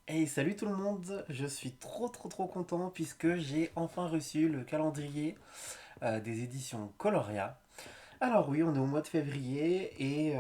Hey, salut tout le monde! Je suis trop content puisque j'ai enfin reçu le calendrier des éditions Coloria. Alors oui, on est au mois de février et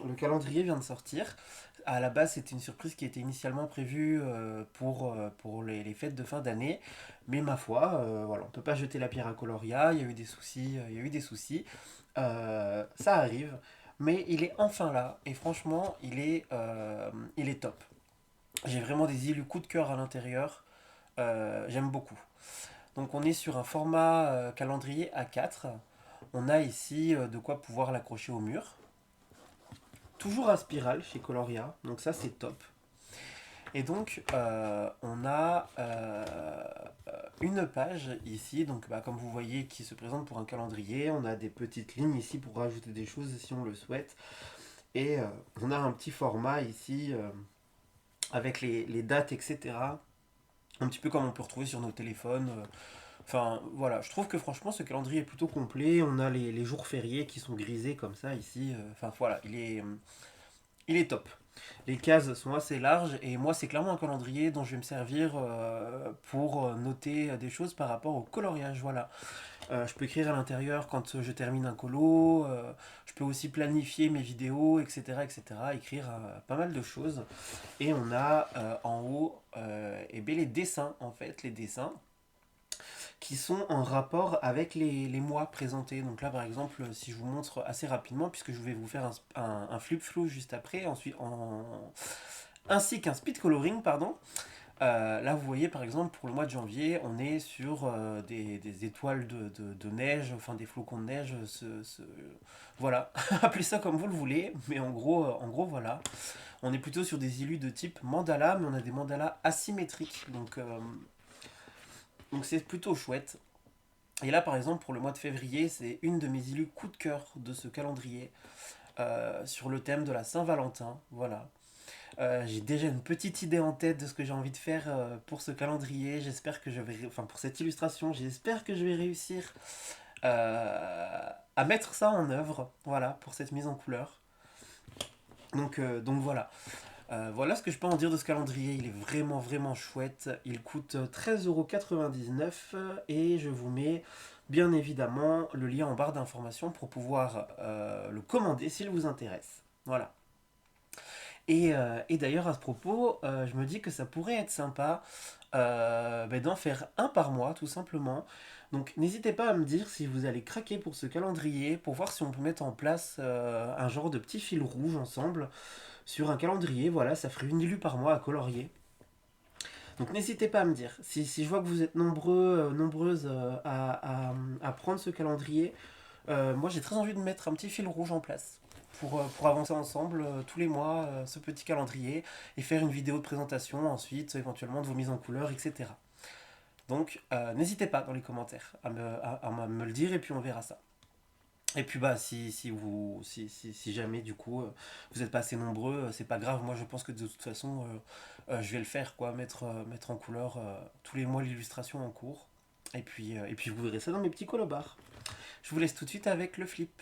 le calendrier vient de sortir. À la base, c'était une surprise qui était initialement prévue pour les fêtes de fin d'année. Mais ma foi, voilà, on peut pas jeter la pierre à Coloria, il y a eu des soucis, il y a eu des soucis. Ça arrive, mais il est enfin là et franchement, il est top. J'ai vraiment des îlots coup de cœur à l'intérieur. J'aime beaucoup. Donc on est sur un format calendrier A4. On a ici de quoi pouvoir l'accrocher au mur. Toujours à spirale chez Coloria, donc ça c'est top. Et donc on a une page ici, donc comme vous voyez, qui se présente pour un calendrier. On a des petites lignes ici pour rajouter des choses si on le souhaite. Et on a un petit format ici avec les dates, etc. Un petit peu comme on peut retrouver sur nos téléphones. Enfin, voilà, je trouve que franchement, ce calendrier est plutôt complet. On a les jours fériés qui sont grisés comme ça ici. Enfin, voilà, il est top. Les cases sont assez larges et moi, c'est clairement un calendrier dont je vais me servir pour noter des choses par rapport au coloriage. Voilà. Je peux écrire à l'intérieur quand je termine un colo. Je peux aussi planifier mes vidéos, etc. etc. Écrire pas mal de choses. Et on a en haut eh bien, les dessins, en fait, les dessins qui sont en rapport avec les mois présentés. Donc là, par exemple, si je vous montre assez rapidement, puisque je vais vous faire un flip flou juste après, ainsi qu'un speed coloring, pardon. Là, vous voyez, par exemple, pour le mois de janvier, on est sur des étoiles de neige, enfin des flocons de neige. Voilà, appelez ça comme vous le voulez, mais en gros, voilà. On est plutôt sur des illus de type mandala, mais on a des mandalas asymétriques, donc c'est plutôt chouette. Et là, par exemple, pour le mois de février, c'est une de mes illus coup de cœur de ce calendrier sur le thème de la Saint-Valentin. Voilà. J'ai déjà une petite idée en tête de ce que j'ai envie de faire pour ce calendrier. J'espère que je vais, enfin pour cette illustration, j'espère que je vais réussir à mettre ça en œuvre. Voilà, pour cette mise en couleur. Donc voilà. Voilà ce que je peux en dire de ce calendrier. Il est vraiment chouette. Il coûte 13,99 € et je vous mets bien évidemment le lien en barre d'informations pour pouvoir le commander s'il vous intéresse. Voilà. Et d'ailleurs, à ce propos, je me dis que ça pourrait être sympa d'en faire un par mois, tout simplement. Donc, n'hésitez pas à me dire si vous allez craquer pour ce calendrier, pour voir si on peut mettre en place un genre de petit fil rouge ensemble sur un calendrier. Voilà, ça ferait une illue par mois à colorier. Donc, n'hésitez pas à me dire. Si je vois que vous êtes nombreux, nombreuses à prendre ce calendrier, moi j'ai très envie de mettre un petit fil rouge en place pour avancer ensemble tous les mois ce petit calendrier et faire une vidéo de présentation ensuite, éventuellement de vos mises en couleur, etc. Donc n'hésitez pas dans les commentaires à me le dire et puis on verra ça. Et puis bah si jamais du coup vous n'êtes pas assez nombreux, c'est pas grave, moi je pense que de toute façon je vais le faire quoi, mettre en couleur tous les mois l'illustration en cours. Et puis vous verrez ça dans mes petits colobars. Je vous laisse tout de suite avec le flip.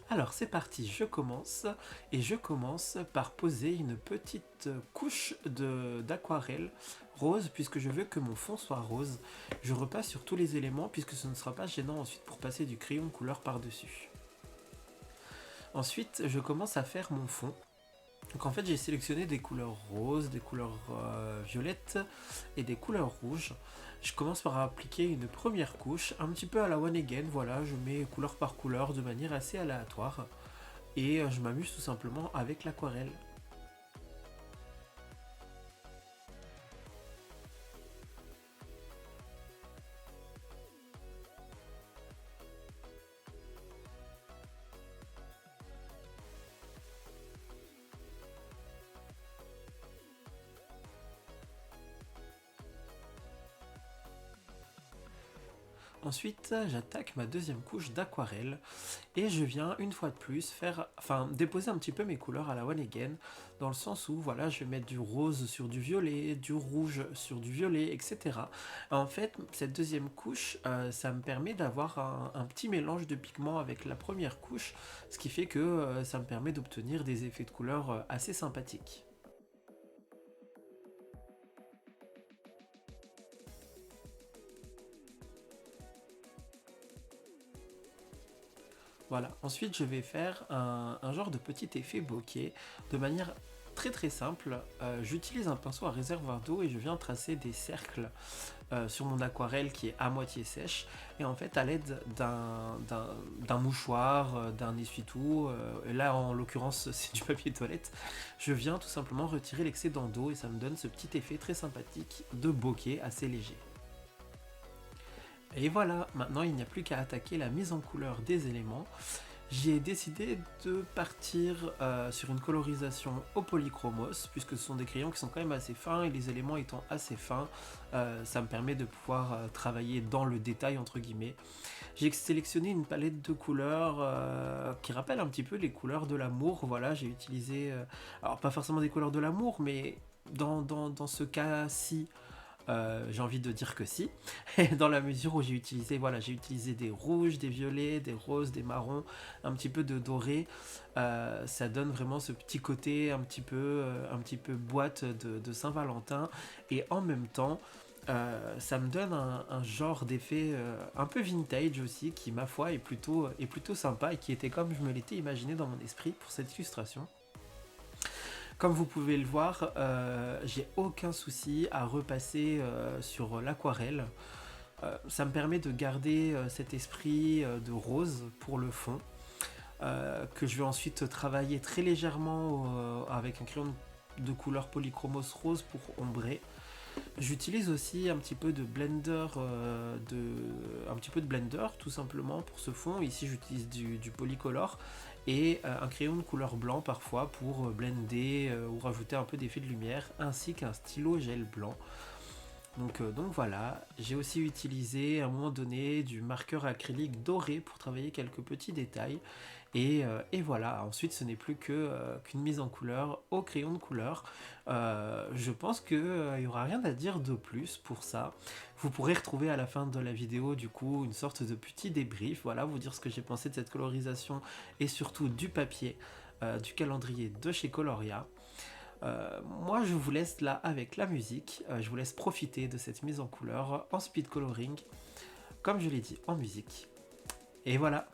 Alors c'est parti, je commence et je commence par poser une petite couche d'aquarelle rose puisque je veux que mon fond soit rose. Je repasse sur tous les éléments puisque ce ne sera pas gênant ensuite pour passer du crayon de couleur par-dessus. Ensuite, je commence à faire mon fond. Donc en fait, j'ai sélectionné des couleurs roses, des couleurs violettes et des couleurs rouges. Je commence par appliquer une première couche, un petit peu à la One Again, voilà, je mets couleur par couleur de manière assez aléatoire. Et je m'amuse tout simplement avec l'aquarelle. Ensuite, j'attaque ma deuxième couche d'aquarelle et je viens une fois de plus déposer un petit peu mes couleurs à la One Again, dans le sens où voilà, je vais mettre du rose sur du violet, du rouge sur du violet, etc. En fait, cette deuxième couche, ça me permet d'avoir un petit mélange de pigments avec la première couche, ce qui fait que ça me permet d'obtenir des effets de couleurs assez sympathiques. Voilà, ensuite je vais faire un genre de petit effet bokeh de manière très très simple. J'utilise un pinceau à réservoir d'eau et je viens tracer des cercles sur mon aquarelle qui est à moitié sèche. Et en fait, à l'aide d'un mouchoir, d'un essuie-tout, et là en l'occurrence c'est du papier toilette, je viens tout simplement retirer l'excédent d'eau et ça me donne ce petit effet très sympathique de bokeh assez léger. Et voilà, maintenant il n'y a plus qu'à attaquer la mise en couleur des éléments. J'ai décidé de partir sur une colorisation au polychromos, puisque ce sont des crayons qui sont quand même assez fins, et les éléments étant assez fins, ça me permet de pouvoir travailler dans le détail entre guillemets. J'ai sélectionné une palette de couleurs qui rappelle un petit peu les couleurs de l'amour. Voilà, j'ai utilisé, alors pas forcément des couleurs de l'amour, mais dans ce cas-ci, j'ai envie de dire que si, dans la mesure où j'ai utilisé des rouges, des violets, des roses, des marrons, un petit peu de doré. Ça donne vraiment ce petit côté un petit peu boîte de Saint-Valentin, et en même temps, ça me donne un genre d'effet un peu vintage aussi, qui ma foi est plutôt sympa et qui était comme je me l'étais imaginé dans mon esprit pour cette illustration. Comme vous pouvez le voir, j'ai aucun souci à repasser sur l'aquarelle. Ça me permet de garder cet esprit de rose pour le fond, que je vais ensuite travailler très légèrement avec un crayon de couleur polychromos rose pour ombrer. J'utilise aussi un petit peu de blender tout simplement pour ce fond. Ici j'utilise du polycolor et un crayon de couleur blanc parfois pour blender ou rajouter un peu d'effet de lumière, ainsi qu'un stylo gel blanc. Donc voilà, j'ai aussi utilisé à un moment donné du marqueur acrylique doré pour travailler quelques petits détails. Et voilà, ensuite ce n'est plus qu'une mise en couleur au crayon de couleur. Je pense qu'il n'y aura rien à dire de plus pour ça. Vous pourrez retrouver à la fin de la vidéo du coup une sorte de petit débrief, voilà, vous dire ce que j'ai pensé de cette colorisation et surtout du papier, du calendrier de chez Coloria. Moi je vous laisse là avec la musique, je vous laisse profiter de cette mise en couleur en speed coloring, comme je l'ai dit, en musique. Et voilà.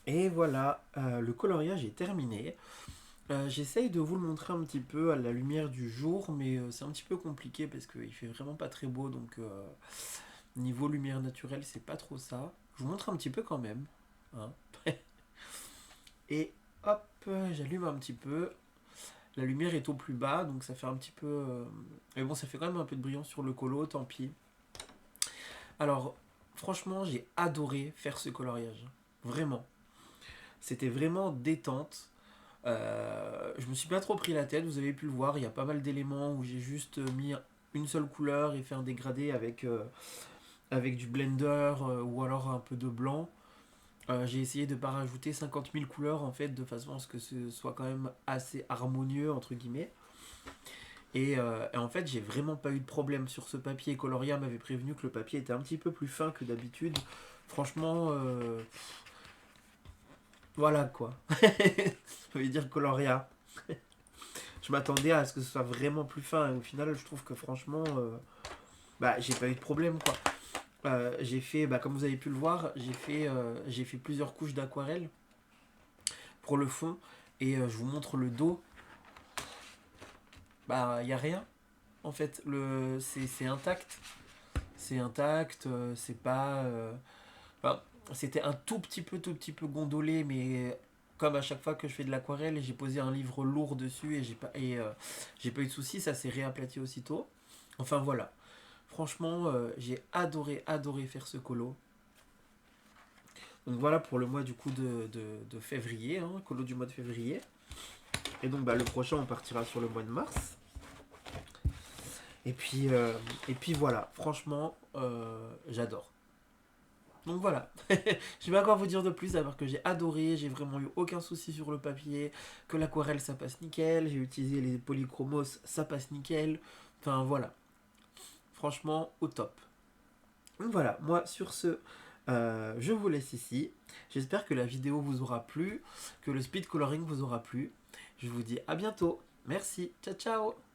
Et voilà, le coloriage est terminé. J'essaye de vous le montrer un petit peu à la lumière du jour, mais c'est un petit peu compliqué parce qu'il fait vraiment pas très beau, donc niveau lumière naturelle, c'est pas trop ça. Je vous montre un petit peu quand même, hein. Et hop, j'allume un petit peu. La lumière est au plus bas, donc ça fait un petit peu. Mais bon, ça fait quand même un peu de brillant sur le colo, tant pis. Alors, franchement, j'ai adoré faire ce coloriage. Vraiment. C'était vraiment détente. Je me suis pas trop pris la tête, vous avez pu le voir, il y a pas mal d'éléments où j'ai juste mis une seule couleur et fait un dégradé avec du blender ou alors un peu de blanc. J'ai essayé de ne pas rajouter 50 000 couleurs en fait de façon à ce que ce soit quand même assez harmonieux entre guillemets. Et en fait j'ai vraiment pas eu de problème sur ce papier. Coloria m'avait prévenu que le papier était un petit peu plus fin que d'habitude. Franchement, voilà quoi. Je veux dire Coloria. Je m'attendais à ce que ce soit vraiment plus fin et au final je trouve que franchement bah j'ai pas eu de problème quoi. J'ai fait, bah, comme vous avez pu le voir, j'ai fait plusieurs couches d'aquarelle pour le fond et je vous montre le dos. Bah il y a rien en fait, c'est intact. C'est intact, c'est pas enfin, c'était un tout petit peu gondolé mais comme à chaque fois que je fais de l'aquarelle, j'ai posé un livre lourd dessus et j'ai pas eu de soucis, ça s'est réaplati aussitôt. Enfin voilà. Franchement, j'ai adoré faire ce colo. Donc voilà pour le mois du coup de février, hein, colo du mois de février. Et donc bah, le prochain on partira sur le mois de mars. Et puis, euh, et puis voilà, franchement, j'adore. Donc voilà, je vais pas encore vous dire de plus, alors que j'ai adoré, j'ai vraiment eu aucun souci sur le papier, que l'aquarelle ça passe nickel, j'ai utilisé les polychromos, ça passe nickel. Enfin voilà, franchement au top. Donc voilà, moi sur ce, je vous laisse ici. J'espère que la vidéo vous aura plu, que le speed coloring vous aura plu. Je vous dis à bientôt. Merci, ciao ciao.